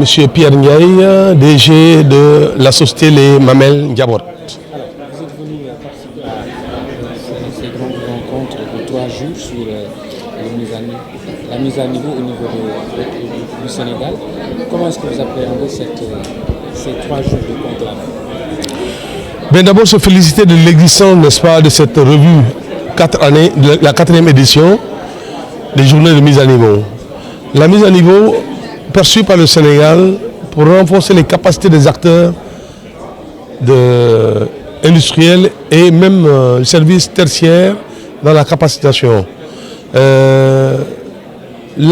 M. Pierre Ndiaye, DG de la société Les Mamelles Ndiabot. Alors, vous êtes venu participer à ces grandes rencontres de 3 jours sur la mise à niveau au niveau du Sénégal. Comment est-ce que vous appréhendez ces 3 jours de conclave? D'abord, se féliciter de l'existence, n'est-ce pas, de cette revue 4 années, la 4e édition des journées de mise à niveau. La mise à niveau perçue par le Sénégal pour renforcer les capacités des acteurs industriels et même services tertiaires dans la capacitation. La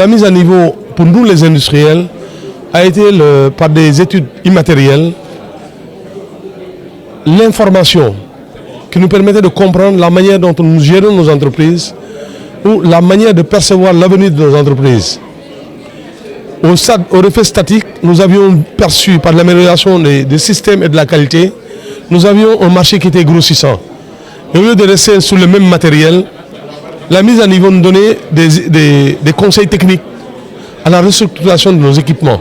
mise à niveau pour nous les industriels a été par des études immatérielles, l'information qui nous permettait de comprendre la manière dont nous gérons nos entreprises ou la manière de percevoir l'avenir de nos entreprises. Au reflet statique, nous avions perçu par l'amélioration des systèmes et de la qualité, nous avions un marché qui était grossissant. Et au lieu de rester sur le même matériel, la mise à niveau nous donnait des conseils techniques à la restructuration de nos équipements.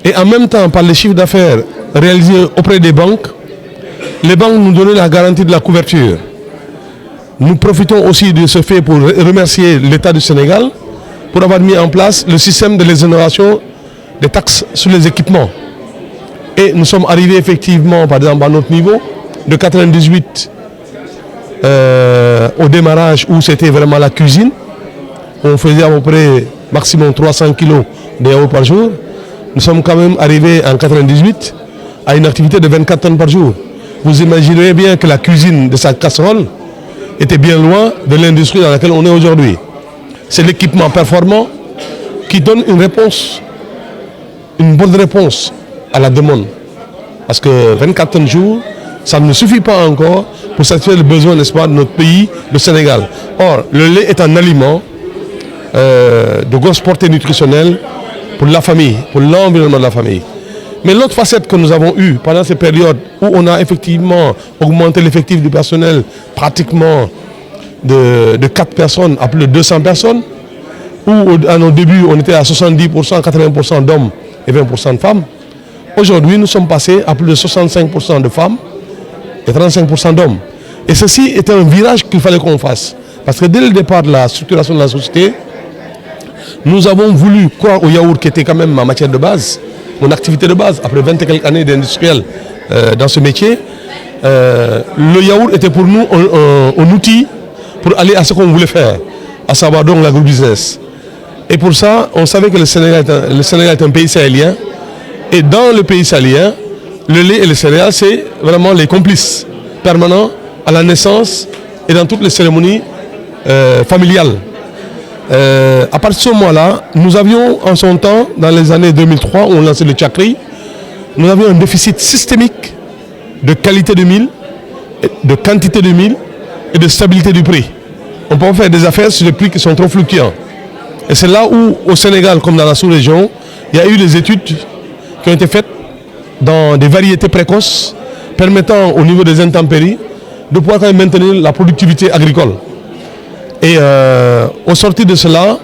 Et en même temps, par les chiffres d'affaires réalisés auprès des banques, les banques nous donnaient la garantie de la couverture. Nous profitons aussi de ce fait pour remercier l'État du Sénégal pour avoir mis en place le système de l'exonération des taxes sur les équipements. Et nous sommes arrivés effectivement, par exemple, à notre niveau de 98 au démarrage où c'était vraiment la cuisine. On faisait à peu près maximum 300 kg de yaourt par jour. Nous sommes quand même arrivés en 98 à une activité de 24 tonnes par jour. Vous imaginez bien que la cuisine de sa casserole était bien loin de l'industrie dans laquelle on est aujourd'hui. C'est l'équipement performant qui donne une réponse, une bonne réponse à la demande. Parce que 24 tonnes jour, ça ne suffit pas encore pour satisfaire le besoin, n'est-ce pas, de notre pays, le Sénégal. Or, le lait est un aliment de grosse portée nutritionnelle pour la famille, pour l'environnement de la famille. Mais l'autre facette que nous avons eue pendant ces périodes où on a effectivement augmenté l'effectif du personnel pratiquement de 4 personnes à plus de 200 personnes, où à nos débuts on était à 70%, 80% d'hommes et 20% de femmes. Aujourd'hui nous sommes passés à plus de 65% de femmes et 35% d'hommes. Et ceci était un virage qu'il fallait qu'on fasse. Parce que dès le départ de la structuration de la société, nous avons voulu croire au yaourt qui était quand même ma matière de base, mon activité de base, après 20 et quelques années d'industriel dans ce métier. Le yaourt était pour nous un outil pour aller à ce qu'on voulait faire, à savoir donc l'agrobusiness. Et pour ça, on savait que le Sénégal est un pays sahélien. Et dans le pays sahélien, le lait et les céréales, c'est vraiment les complices permanents à la naissance et dans toutes les cérémonies familiales. À partir de ce moment-là, nous avions en son temps, dans les années 2003, où on lançait le Chakri, nous avions un déficit systémique de qualité de mil, de quantité de mil et de stabilité du prix. On peut faire des affaires sur des prix qui sont trop fluctuants. Et c'est là où, au Sénégal, comme dans la sous-région, il y a eu des études qui ont été faites dans des variétés précoces, permettant au niveau des intempéries de pouvoir quand même maintenir la productivité agricole. Et au sortir de cela,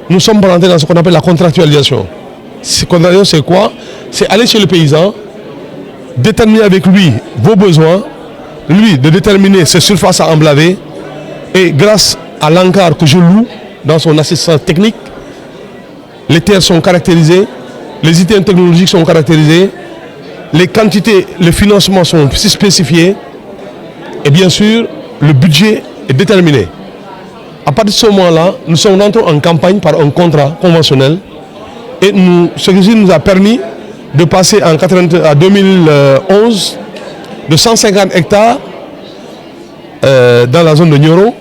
nous sommes rentrés dans ce qu'on appelle la contractualisation. Contractualisation, c'est quoi? C'est aller chez le paysan, déterminer avec lui vos besoins, lui de déterminer ses surfaces à emblaver, et grâce à l'encart que je loue dans son assistance technique, les terres sont caractérisées, les items technologiques sont caractérisés, les quantités, les financements sont spécifiés, et bien sûr, le budget est déterminé. À partir de ce moment-là, nous sommes rentrés en campagne par un contrat conventionnel, et ce qui nous a permis de passer à 2011 de 150 hectares dans la zone de Nioro.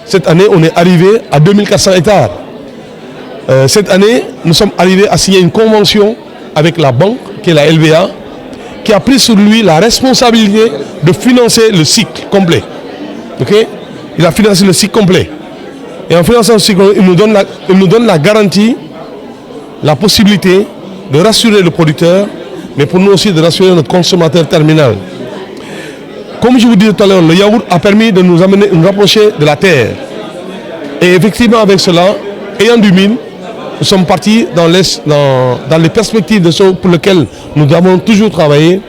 Cette année, on est arrivé à 2400 hectares. Cette année, nous sommes arrivés à signer une convention avec la banque, qui est la LVA, qui a pris sur lui la responsabilité de financer le cycle complet. Okay? Il a financé le cycle complet. Et en finançant le cycle, il nous donne la garantie, la possibilité de rassurer le producteur, mais pour nous aussi de rassurer notre consommateur terminal. Comme je vous disais tout à l'heure, le yaourt a permis de nous amener, nous rapprocher de la terre. Et effectivement, avec cela, ayant du mil, nous sommes partis dans les perspectives de ce pour lesquelles nous avons toujours travaillé,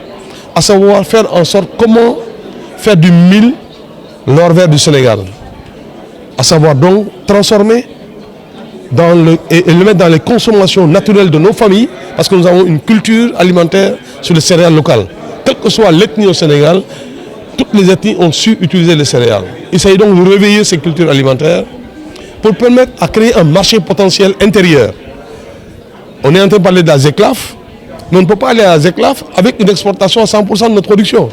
à savoir faire en sorte comment faire du mil l'or vert du Sénégal. À savoir donc transformer et le mettre dans les consommations naturelles de nos familles, parce que nous avons une culture alimentaire sur les céréales locales. Quelle que soit l'ethnie au Sénégal, toutes les ethnies ont su utiliser les céréales. Il s'agit donc de réveiller ces cultures alimentaires pour permettre à créer un marché potentiel intérieur. On est en train de parler de la ZECLAF, mais on ne peut pas aller à la ZECLAF avec une exportation à 100% de notre production.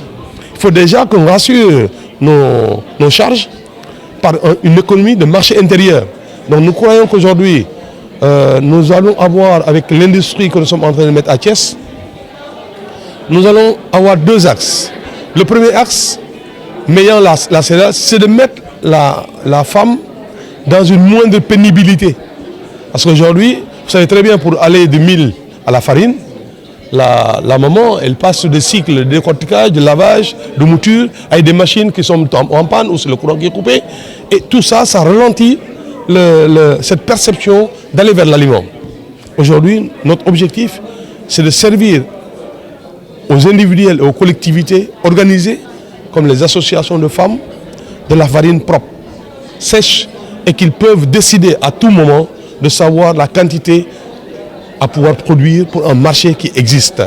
Il faut déjà qu'on rassure nos charges par une économie de marché intérieur. Donc nous croyons qu'aujourd'hui, nous allons avoir, avec l'industrie que nous sommes en train de mettre à Thiès, nous allons avoir deux axes. Le premier axe, mêlant la céréale, c'est de mettre la femme dans une moindre pénibilité. Parce qu'aujourd'hui, vous savez très bien, pour aller du mil à la farine, la maman, elle passe sur des cycles de décortiquage, de lavage, de mouture, avec des machines qui sont en panne ou c'est le courant qui est coupé. Et tout ça, ça ralentit cette perception d'aller vers l'aliment. Aujourd'hui, notre objectif, c'est de servir aux individuels et aux collectivités organisées, comme les associations de femmes, de la farine propre, sèche, et qu'ils peuvent décider à tout moment de savoir la quantité à pouvoir produire pour un marché qui existe.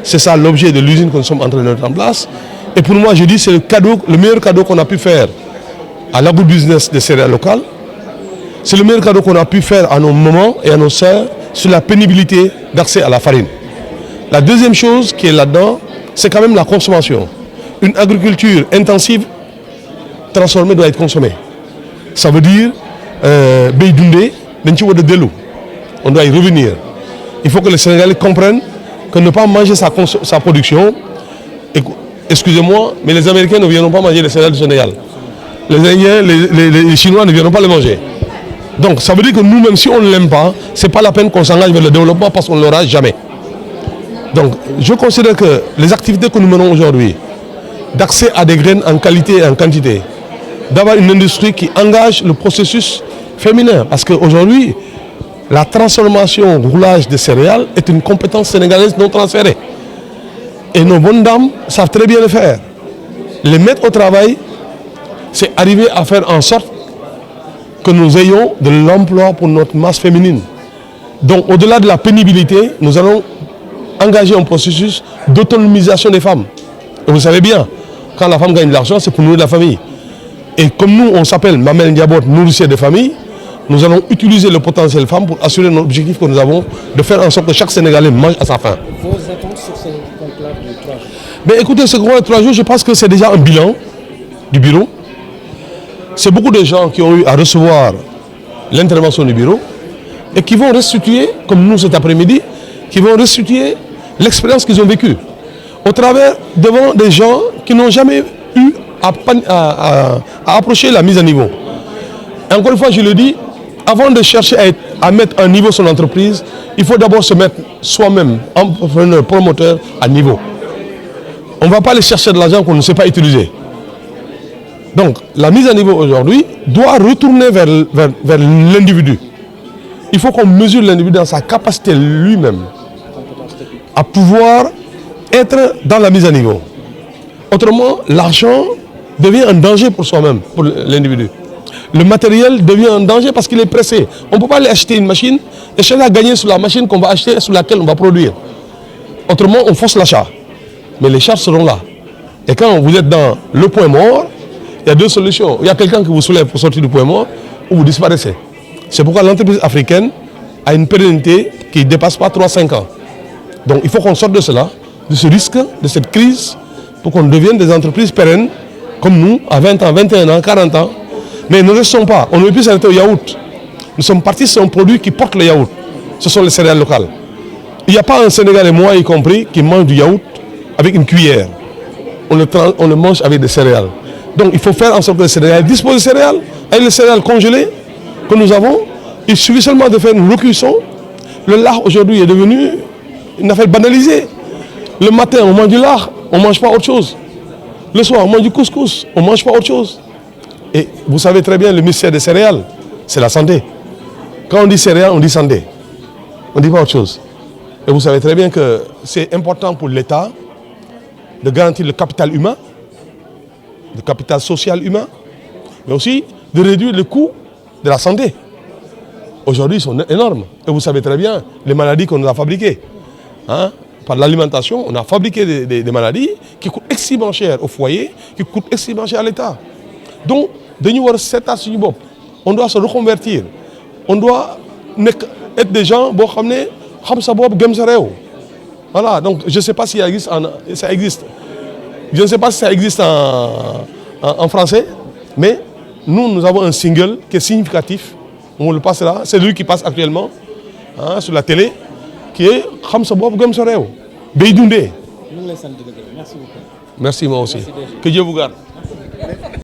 C'est ça l'objet de l'usine que nous sommes en train de mettre en place. Et pour moi, je dis, c'est le meilleur cadeau qu'on a pu faire à l'agro-business des céréales locales. C'est le meilleur cadeau qu'on a pu faire à nos mamans et à nos sœurs sur la pénibilité d'accès à la farine. La deuxième chose qui est là-dedans, c'est quand même la consommation. Une agriculture intensive transformée doit être consommée. Ça veut dire, on doit y revenir. Il faut que les Sénégalais comprennent que ne pas manger sa production, excusez-moi, mais les Américains ne viendront pas manger les céréales du Sénégal. Les Indiens, les Chinois ne viendront pas les manger. Donc ça veut dire que nous-mêmes, si on ne l'aime pas, ce n'est pas la peine qu'on s'engage vers le développement parce qu'on ne l'aura jamais. Donc je considère que les activités que nous menons aujourd'hui, d'accès à des graines en qualité et en quantité, d'avoir une industrie qui engage le processus féminin, parce qu'aujourd'hui, la transformation, le roulage des céréales est une compétence sénégalaise non transférée. Et nos bonnes dames savent très bien le faire. Les mettre au travail, c'est arriver à faire en sorte que nous ayons de l'emploi pour notre masse féminine. Donc au-delà de la pénibilité, nous allons engager un processus d'autonomisation des femmes. Et vous savez bien, quand la femme gagne de l'argent, c'est pour nourrir la famille. Et comme nous, on s'appelle Mamel Ndiabot, nourricier de famille, nous allons utiliser le potentiel femme pour assurer notre objectif que nous avons de faire en sorte que chaque Sénégalais mange à sa faim. Vos attentes sur ce conclave de 3 jours? Mais écoutez, ce conclave de 3 jours, je pense que c'est déjà un bilan du bureau. C'est beaucoup de gens qui ont eu à recevoir l'intervention du bureau et qui vont restituer, comme nous cet après-midi, qui vont restituer l'expérience qu'ils ont vécue au travers, devant des gens qui n'ont jamais eu à approcher la mise à niveau. Et encore une fois, je le dis, avant de chercher à mettre à niveau son entreprise, il faut d'abord se mettre soi-même, entrepreneur, promoteur, à niveau. On ne va pas aller chercher de l'argent qu'on ne sait pas utiliser. Donc, la mise à niveau aujourd'hui doit retourner vers l'individu. Il faut qu'on mesure l'individu dans sa capacité lui-même à pouvoir être dans la mise à niveau. Autrement, l'argent devient un danger pour soi-même, pour l'individu. Le matériel devient un danger parce qu'il est pressé. On ne peut pas aller acheter une machine et chercher à gagner sur la machine qu'on va acheter, sur laquelle on va produire. Autrement, on force l'achat. Mais les charges seront là. Et quand vous êtes dans le point mort, il y a deux solutions. Il y a quelqu'un qui vous soulève pour sortir du point mort ou vous disparaissez. C'est pourquoi l'entreprise africaine a une pérennité qui ne dépasse pas 3-5 ans. Donc il faut qu'on sorte de cela, de ce risque, de cette crise, pour qu'on devienne des entreprises pérennes, comme nous, à 20 ans, 21 ans, 40 ans. Mais ne restons pas, on ne peut plus s'arrêter au yaourt. Nous sommes partis sur un produit qui porte le yaourt. Ce sont les céréales locales. Il n'y a pas un Sénégalais, moi y compris, qui mange du yaourt avec une cuillère. On le mange avec des céréales. Donc il faut faire en sorte que les Sénégalais disposent de céréales, avec les céréales congelées que nous avons. Il suffit seulement de faire une recuisson. Le lard aujourd'hui est devenu une affaire banalisée. Le matin, on mange du lard, on ne mange pas autre chose. Le soir, on mange du couscous, on ne mange pas autre chose. Et vous savez très bien, le mystère des céréales, c'est la santé. Quand on dit céréales, on dit santé. On ne dit pas autre chose. Et vous savez très bien que c'est important pour l'État de garantir le capital humain, le capital social humain, mais aussi de réduire le coût de la santé. Aujourd'hui, ils sont énormes. Et vous savez très bien les maladies qu'on a fabriquées. Hein? Par l'alimentation, on a fabriqué des maladies qui coûtent extrêmement cher au foyer, qui coûtent extrêmement cher à l'État. Donc, on doit se reconvertir. On doit être des gens qui voilà, donc je ne sais pas si ça existe. Je ne sais pas si ça existe en français, mais nous avons un single qui est significatif. On le passe là, c'est lui qui passe actuellement hein, sur la télé, qui est Khamsa Bob Gamsareo. Beidoundé. Merci beaucoup. Merci moi aussi. Que Dieu vous garde.